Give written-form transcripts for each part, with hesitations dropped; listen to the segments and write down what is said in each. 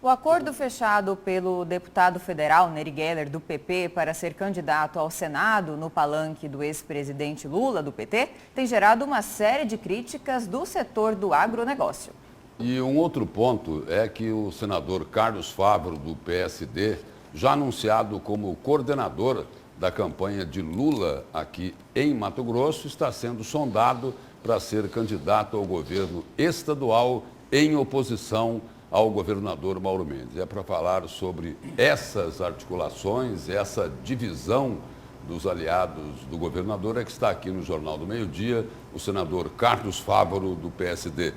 O acordo fechado pelo deputado federal Nery Geller, do PP, para ser candidato ao Senado no palanque do ex-presidente Lula, do PT, tem gerado uma série de críticas do setor do agronegócio. E um outro ponto é que o senador Carlos Fávaro, do PSD, já anunciado como coordenador da campanha de Lula aqui em Mato Grosso, está sendo sondado para ser candidato ao governo estadual em oposição ao governador Mauro Mendes. É para falar sobre essas articulações, essa divisão dos aliados do governador, é que está aqui no Jornal do Meio-Dia o senador Carlos Fávaro, do PSD.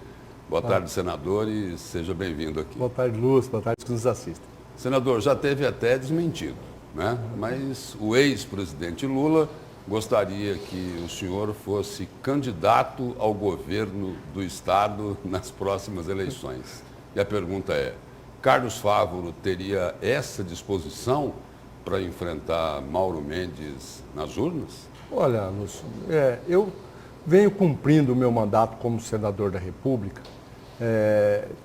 Boa tarde, senador, e seja bem-vindo aqui. Boa tarde, Lúcio. Boa tarde, que nos assistem. Senador, já teve até desmentido, né? Mas o ex-presidente Lula gostaria que o senhor fosse candidato ao governo do Estado nas próximas eleições. E a pergunta é, Carlos Fávaro teria essa disposição para enfrentar Mauro Mendes nas urnas? Olha, Lúcio, eu venho cumprindo o meu mandato como senador da República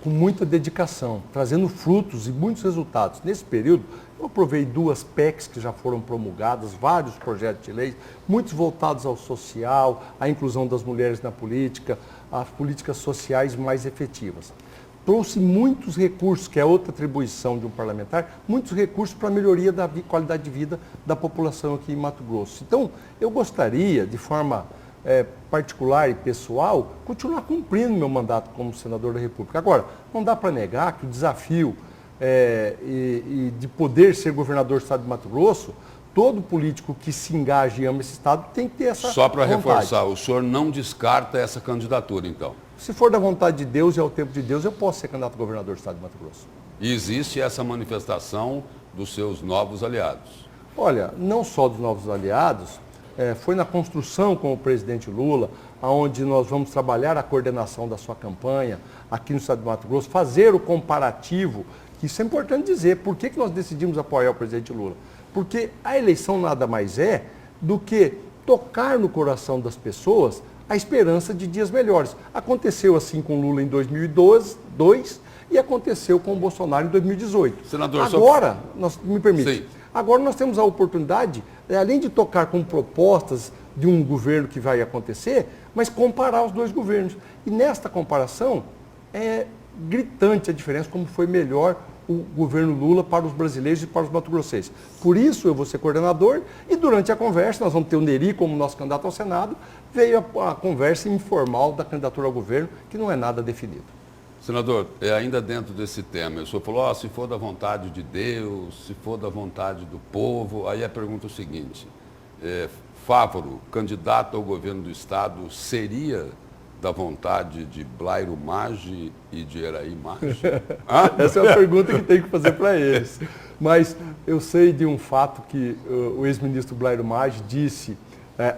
com muita dedicação, trazendo frutos e muitos resultados. Nesse período, eu aprovei 2 PECs que já foram promulgadas, vários projetos de lei, muitos voltados ao social, à inclusão das mulheres na política, às políticas sociais mais efetivas. Trouxe muitos recursos, que é outra atribuição de um parlamentar, muitos recursos para a melhoria da qualidade de vida da população aqui em Mato Grosso. Então, eu gostaria, de forma particular e pessoal, continuar cumprindo meu mandato como senador da República. Agora, não dá para negar que o desafio de poder ser governador do Estado de Mato Grosso, todo político que se engaje e ama esse Estado tem que ter essa vontade. Só para reforçar, o senhor não descarta essa candidatura, então? Se for da vontade de Deus e ao tempo de Deus, eu posso ser candidato a governador do Estado de Mato Grosso. E existe essa manifestação dos seus novos aliados? Olha, não só dos novos aliados, foi na construção com o presidente Lula, onde nós vamos trabalhar a coordenação da sua campanha aqui no Estado de Mato Grosso, fazer o comparativo, que isso é importante dizer, por que nós decidimos apoiar o presidente Lula? Porque a eleição nada mais é do que tocar no coração das pessoas a esperança de dias melhores. Aconteceu assim com Lula em 2002 e aconteceu com o Bolsonaro em 2018. Senador, agora, me permite, Sim. Agora nós temos a oportunidade, além de tocar com propostas de um governo que vai acontecer, mas comparar os 2 governos. E nesta comparação, é gritante a diferença como foi melhor o governo Lula para os brasileiros e para os mato-grossenses. Por isso eu vou ser coordenador e durante a conversa, nós vamos ter o Nery como nosso candidato ao Senado, veio a conversa informal da candidatura ao governo, que não é nada definido. Senador, ainda dentro desse tema, o senhor falou, se for da vontade de Deus, se for da vontade do povo, aí a pergunta é o seguinte, Fávaro, candidato ao governo do Estado, seria da vontade de Blairo Maggi e de Eraí Maggi? Essa é a pergunta que tem que fazer para eles. Mas eu sei de um fato que o ex-ministro Blairo Maggi disse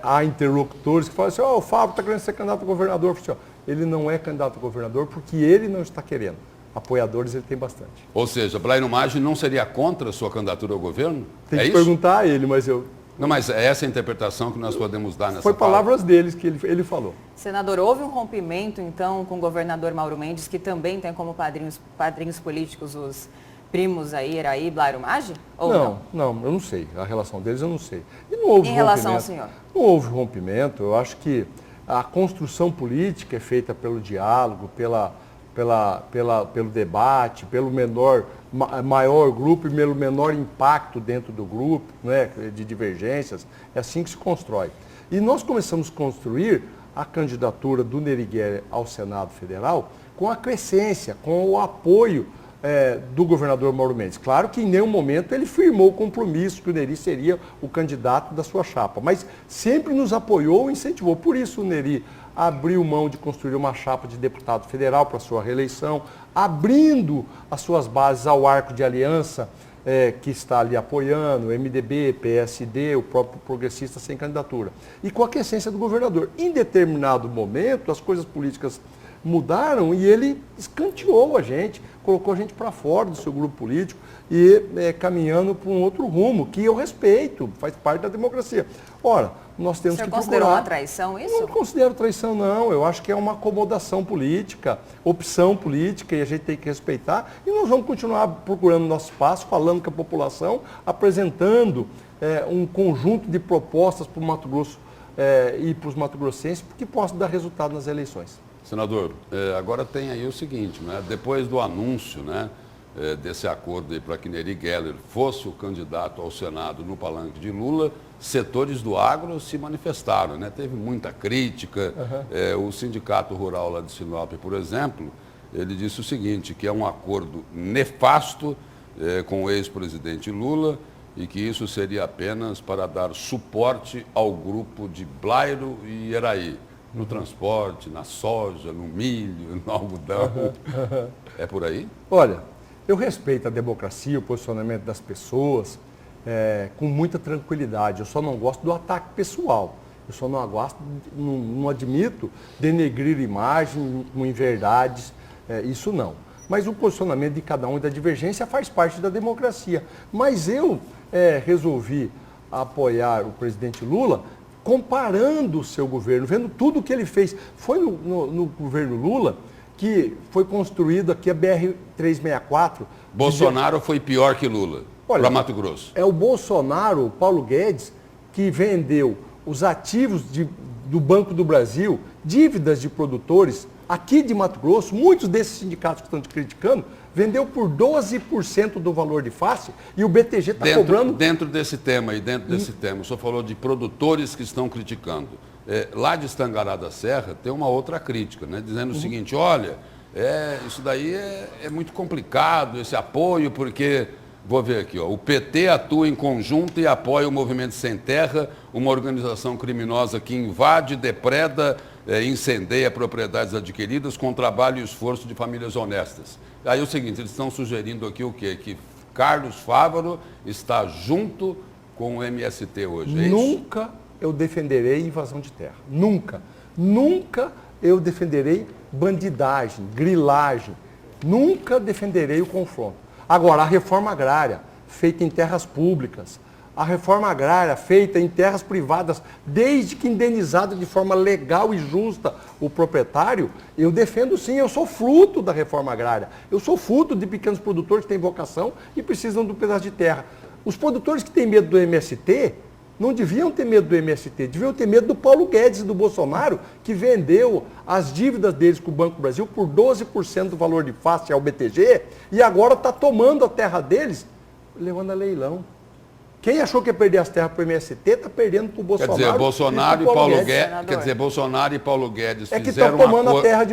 a interlocutores que falam assim, o Fávaro está querendo ser candidato a governador. Eu falei assim, ele não é candidato a governador porque ele não está querendo. Apoiadores ele tem bastante. Ou seja, Blairo Maggi não seria contra a sua candidatura ao governo? Tem que perguntar a ele, mas eu... Não, mas é essa a interpretação que nós podemos dar nessa Foi palavras deles que ele falou. Senador, houve um rompimento, então, com o governador Mauro Mendes, que também tem como padrinhos políticos os primos aí, Eraí e Blairo Maggi? Ou não, eu não sei. A relação deles eu não sei. E não houve em relação ao senhor? Não houve rompimento. Eu acho que a construção política é feita pelo diálogo, pelo debate, pelo maior grupo e pelo menor impacto dentro do grupo, né, de divergências. É assim que se constrói. E nós começamos a construir a candidatura do Nery Geller ao Senado Federal com a crescência, com o apoio do governador Mauro Mendes. Claro que em nenhum momento ele firmou o compromisso que o Nery seria o candidato da sua chapa, mas sempre nos apoiou e incentivou. Por isso o Nery abriu mão de construir uma chapa de deputado federal para sua reeleição, abrindo as suas bases ao arco de aliança que está ali apoiando, MDB, PSD, o próprio progressista sem candidatura. E com a quiescência do governador. Em determinado momento, as coisas políticas mudaram e ele escanteou a gente, colocou a gente para fora do seu grupo político e caminhando para um outro rumo, que eu respeito, faz parte da democracia. Ora, nós temos que procurar. Você considerou uma traição isso? Não considero traição, não. Eu acho que é uma acomodação política, opção política, e a gente tem que respeitar. E nós vamos continuar procurando nosso espaço, falando com a população, apresentando um conjunto de propostas para o Mato Grosso e para os mato-grossenses que possam dar resultado nas eleições. Senador, agora tem aí o seguinte, né? Depois do anúncio, né, desse acordo para que Neri Geller fosse o candidato ao Senado no palanque de Lula, setores do agro se manifestaram, né? Teve muita crítica. O Sindicato Rural lá de Sinop, por exemplo, ele disse o seguinte, que é um acordo nefasto com o ex-presidente Lula e que isso seria apenas para dar suporte ao grupo de Blairo e Iraí, no transporte, na soja, no milho, no algodão. É por aí? Olha, eu respeito a democracia, o posicionamento das pessoas, com muita tranquilidade. Eu só não gosto do ataque pessoal. Eu só não gosto, não admito denegrir imagem com inverdades, isso não. Mas o posicionamento de cada um e da divergência faz parte da democracia. Mas eu resolvi apoiar o presidente Lula comparando o seu governo, vendo tudo o que ele fez. Foi no governo Lula que foi construído aqui a BR-364. Bolsonaro foi pior que Lula para Mato Grosso. É o Bolsonaro, o Paulo Guedes, que vendeu os ativos do Banco do Brasil, dívidas de produtores aqui de Mato Grosso, muitos desses sindicatos que estão te criticando, vendeu por 12% do valor de face e o BTG está cobrando... Dentro desse tema, o senhor falou de produtores que estão criticando. Lá de Estangará da Serra tem uma outra crítica, né, dizendo o seguinte, olha, isso daí é muito complicado, esse apoio, porque, vou ver aqui, ó, o PT atua em conjunto e apoia o Movimento Sem Terra, uma organização criminosa que invade, depreda, incendeia propriedades adquiridas com trabalho e esforço de famílias honestas. Aí é o seguinte, eles estão sugerindo aqui o quê? Que Carlos Fávaro está junto com o MST hoje, é isso? Nunca eu defenderei invasão de terra. Nunca. Nunca eu defenderei bandidagem, grilagem. Nunca defenderei o confronto. Agora, a reforma agrária, feita em terras públicas, a reforma agrária feita em terras privadas, desde que indenizado de forma legal e justa o proprietário, eu defendo sim, eu sou fruto da reforma agrária. Eu sou fruto de pequenos produtores que têm vocação e precisam de um pedaço de terra. Os produtores que têm medo do MST, não deviam ter medo do MST, deviam ter medo do Paulo Guedes e do Bolsonaro, que vendeu as dívidas deles com o Banco do Brasil por 12% do valor de face ao BTG e agora está tomando a terra deles, levando a leilão. Quem achou que ia perder as terras para o MST está perdendo para o Bolsonaro. Quer dizer, Bolsonaro e Paulo Guedes, Bolsonaro e Paulo Guedes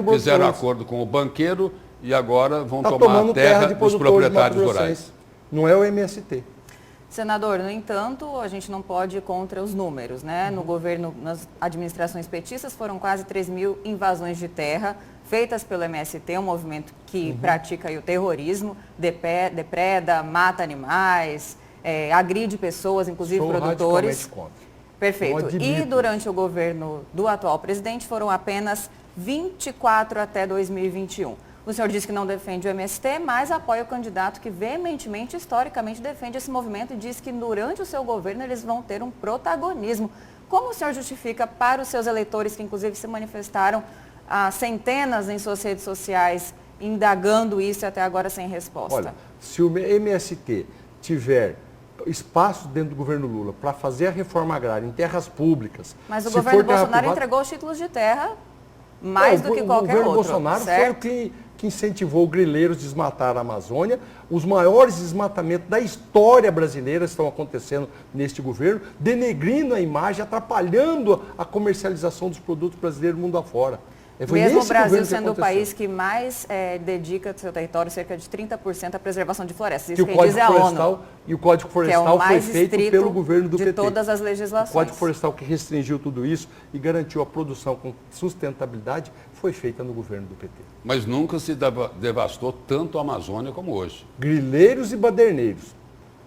fizeram acordo com o banqueiro e agora vão tomar a terra dos proprietários rurais. Não é o MST. Senador, no entanto, a gente não pode ir contra os números, né? No governo, nas administrações petistas, foram quase 3 mil invasões de terra feitas pelo MST, um movimento que pratica aí o terrorismo, depreda, mata animais, agride pessoas, inclusive produtores. Perfeito. E durante o governo do atual presidente foram apenas 24 até 2021. O senhor disse que não defende o MST, mas apoia o candidato que veementemente, historicamente, defende esse movimento e diz que durante o seu governo eles vão ter um protagonismo. Como o senhor justifica para os seus eleitores, que inclusive se manifestaram há centenas em suas redes sociais, indagando isso e até agora sem resposta? Olha, se o MST tiver espaço dentro do governo Lula para fazer a reforma agrária em terras públicas... Mas o governo Bolsonaro entregou os títulos de terra mais do que qualquer outro. O governo Bolsonaro foi o que incentivou grileiros a desmatar a Amazônia. Os maiores desmatamentos da história brasileira estão acontecendo neste governo, denegrindo a imagem, atrapalhando a comercialização dos produtos brasileiros mundo afora. Mesmo o Brasil sendo o país que mais dedica ao seu território cerca de 30% à preservação de florestas. Isso quem diz é a ONU. E o Código Florestal foi feito pelo governo do PT. De todas as legislações. O Código Florestal que restringiu tudo isso e garantiu a produção com sustentabilidade foi feita no governo do PT. Mas nunca se devastou tanto a Amazônia como hoje. Grileiros e baderneiros.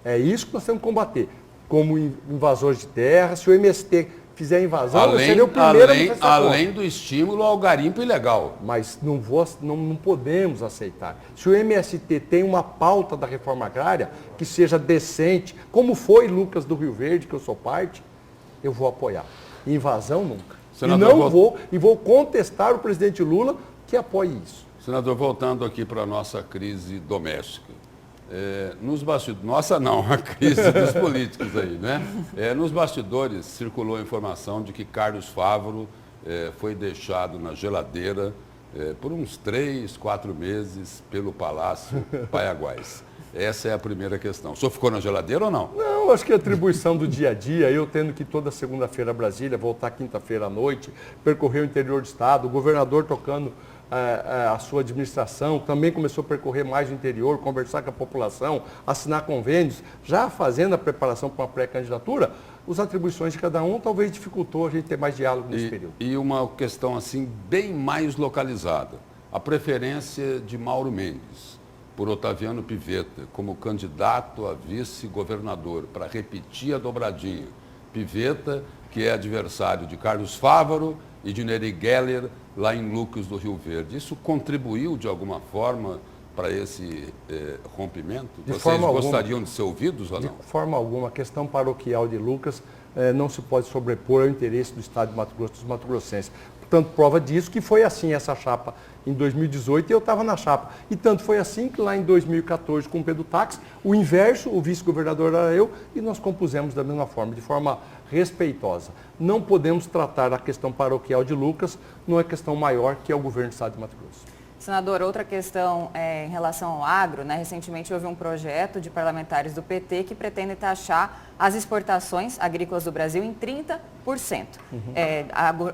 É isso que nós temos que combater. Como invasores de terra, se o MST fizer a invasão, seria o primeiro a manifestar além do estímulo ao garimpo ilegal. Mas não podemos aceitar. Se o MST tem uma pauta da reforma agrária que seja decente, como foi Lucas do Rio Verde, que eu sou parte, eu vou apoiar. Invasão nunca. Senador, E vou contestar o presidente Lula que apoie isso. Senador, voltando aqui para a nossa crise doméstica. Nos bastidores, nossa não, a crise dos políticos aí, né? Nos bastidores circulou a informação de que Carlos Fávaro foi deixado na geladeira por uns 3, 4 meses pelo Palácio Paiaguás. Essa é a primeira questão. O senhor ficou na geladeira ou não? Não, acho que a atribuição do dia a dia, eu tendo que ir toda segunda-feira a Brasília, voltar quinta-feira à noite, percorrer o interior do estado, o governador tocando a sua administração, também começou a percorrer mais o interior, conversar com a população, assinar convênios, já fazendo a preparação para uma pré-candidatura, as atribuições de cada um talvez dificultou a gente ter mais diálogo nesse período. E uma questão assim bem mais localizada, a preferência de Mauro Mendes por Otaviano Pivetta como candidato a vice-governador para repetir a dobradinha. Pivetta, que é adversário de Carlos Fávaro e de Neri Geller lá em Lucas do Rio Verde. Isso contribuiu de alguma forma para esse rompimento? Vocês gostariam de ser ouvidos ou não? De forma alguma. A questão paroquial de Lucas não se pode sobrepor ao interesse do Estado de Mato Grosso, dos mato-grossenses. Portanto, prova disso que foi assim essa chapa em 2018 e eu estava na chapa. E tanto foi assim que lá em 2014 com o Pedro Táxi, o inverso, o vice-governador era eu e nós compusemos da mesma forma, de forma respeitosa. Não podemos tratar a questão paroquial de Lucas numa questão maior que é o governo do Estado de Mato Grosso. Senador, outra questão em relação ao agro, né? Recentemente houve um projeto de parlamentares do PT que pretende taxar as exportações agrícolas do Brasil em 30%,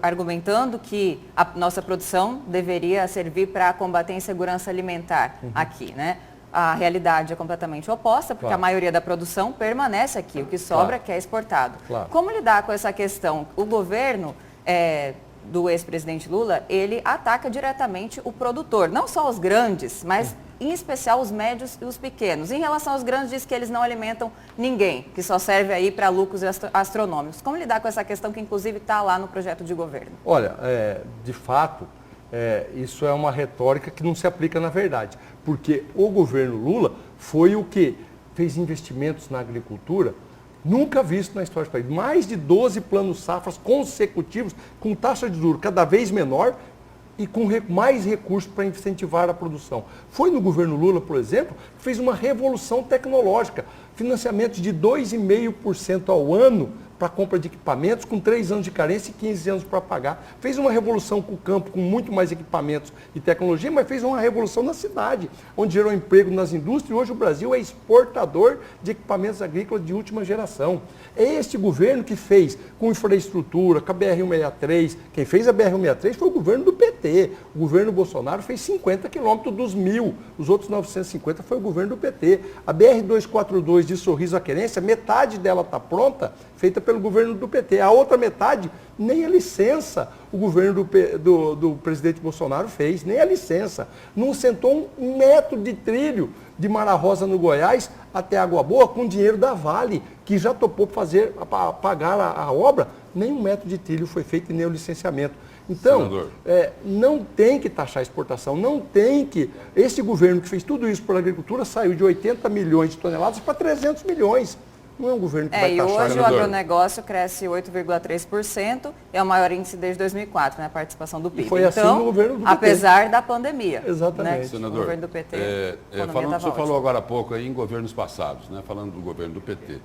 argumentando que a nossa produção deveria servir para combater a insegurança alimentar aqui, né? A realidade é completamente oposta, porque a maioria da produção permanece aqui, o que sobra que é exportado. Como lidar com essa questão? O governo do ex-presidente Lula, ele ataca diretamente o produtor, não só os grandes, mas em especial os médios e os pequenos. Em relação aos grandes, diz que eles não alimentam ninguém, que só serve aí para lucros astronômicos. Como lidar com essa questão que inclusive está lá no projeto de governo? Olha, de fato, isso é uma retórica que não se aplica na verdade, porque o governo Lula foi o que fez investimentos na agricultura nunca visto na história do país. Mais de 12 planos safras consecutivos, com taxa de juros cada vez menor e com mais recursos para incentivar a produção. Foi no governo Lula, por exemplo, que fez uma revolução tecnológica. Financiamentos de 2,5% ao ano para compra de equipamentos, com 3 anos de carência e 15 anos para pagar. Fez uma revolução com o campo, com muito mais equipamentos e tecnologia, mas fez uma revolução na cidade, onde gerou emprego nas indústrias e hoje o Brasil é exportador de equipamentos agrícolas de última geração. É este governo que fez com infraestrutura, com a BR-163, quem fez a BR-163 foi o governo do PT. O governo Bolsonaro fez 50 quilômetros dos 1.000, os outros 950 foi o governo do PT. A BR-242 de Sorriso à Querência, metade dela está pronta, feita pelo governo do PT. A outra metade, nem a licença o governo do presidente Bolsonaro fez, nem a licença. Não sentou 1 metro de trilho de Mara Rosa no Goiás até Água Boa com dinheiro da Vale, que já topou pagar a obra. Nem 1 metro de trilho foi feito e nem o licenciamento. Então, não tem que taxar a exportação, não tem que... Esse governo que fez tudo isso pela agricultura saiu de 80 milhões de toneladas para 300 milhões. Não é um governo que vai taxar. E hoje o agronegócio cresce 8,3%, é o maior índice desde 2004, né, a participação do PIB. E foi assim no governo do PT. Apesar da pandemia. Exatamente. Né, senador, o governo do PT, o senhor falou agora há pouco aí em governos passados, né, falando do governo do PT.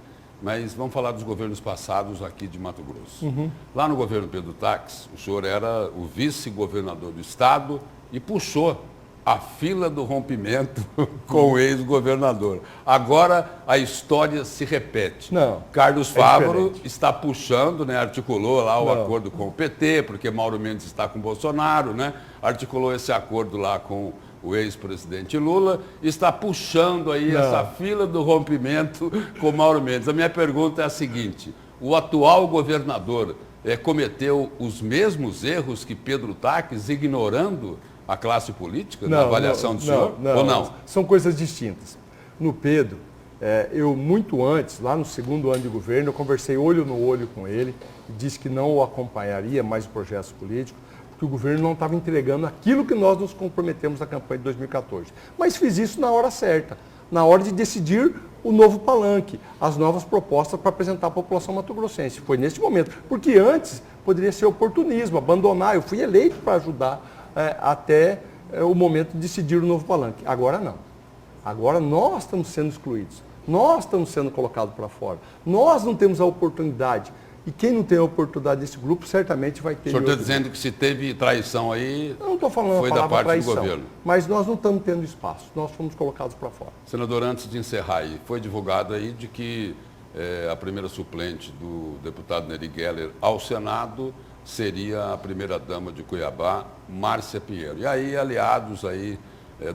Mas vamos falar dos governos passados aqui de Mato Grosso. Lá no governo Pedro Táxi, o senhor era o vice-governador do estado e puxou a fila do rompimento com o ex-governador. Agora a história se repete. Não, Carlos Fávaro está puxando, né, articulou lá o acordo com o PT, porque Mauro Mendes está com o Bolsonaro, né, articulou esse acordo lá com o ex-presidente Lula, está puxando aí essa fila do rompimento com Mauro Mendes. A minha pergunta é a seguinte: o atual governador cometeu os mesmos erros que Pedro Táxi, ignorando a classe política na avaliação do senhor? Ou não? São coisas distintas. No Pedro, eu muito antes, lá no segundo ano de governo, eu conversei olho no olho com ele, e disse que não o acompanharia mais o projeto político, porque o governo não estava entregando aquilo que nós nos comprometemos na campanha de 2014. Mas fiz isso na hora certa, na hora de decidir o novo palanque, as novas propostas para apresentar à população mato-grossense. Foi nesse momento, porque antes poderia ser oportunismo, abandonar. Eu fui eleito para ajudar até o momento de decidir o novo palanque. Agora não. Agora nós estamos sendo excluídos. Nós estamos sendo colocados para fora. Nós não temos a oportunidade. E quem não tem a oportunidade desse grupo, certamente vai ter. O senhor está dizendo que se teve traição aí, eu não estou falando foi a da palavra parte traição, do governo. mas nós não estamos tendo espaço. Nós fomos colocados para fora. Senador, antes de encerrar aí, foi divulgado aí de que a primeira suplente do deputado Neri Geller ao Senado seria a primeira-dama de Cuiabá, Márcia Pinheiro. E aí, aliados aí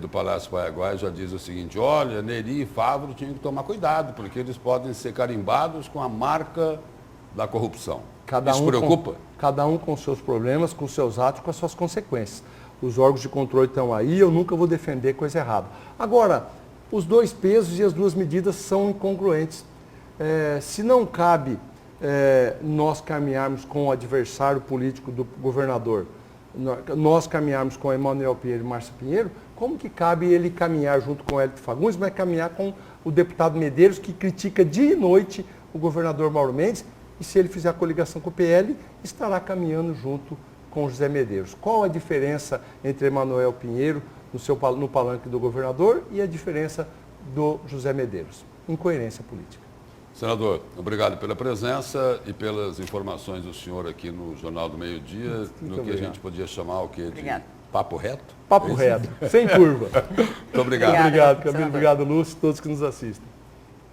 do Palácio Paraguai já dizem o seguinte: olha, Neri e Favro tinham que tomar cuidado, porque eles podem ser carimbados com a marca da corrupção. Isso preocupa? Cada um com seus problemas, com seus atos, com as suas consequências. Os órgãos de controle estão aí, eu nunca vou defender coisa errada. Agora, os dois pesos e as duas medidas são incongruentes. Se não cabe nós caminharmos com o adversário político do governador, nós caminharmos com Emanuel Pinheiro e Márcia Pinheiro, como que cabe ele caminhar junto com Hélio Fagundes, mas caminhar com o deputado Medeiros, que critica dia e noite o governador Mauro Mendes, e se ele fizer a coligação com o PL, estará caminhando junto com José Medeiros. Qual a diferença entre Emanuel Pinheiro no palanque do governador e a diferença do José Medeiros? Incoerência política. Senador, obrigado pela presença e pelas informações do senhor aqui no Jornal do Meio-Dia, no que a gente podia chamar o quê? De papo reto? Papo reto, sem curva. Muito obrigado. Obrigado, Camilo. Obrigado, Lúcio, todos que nos assistem.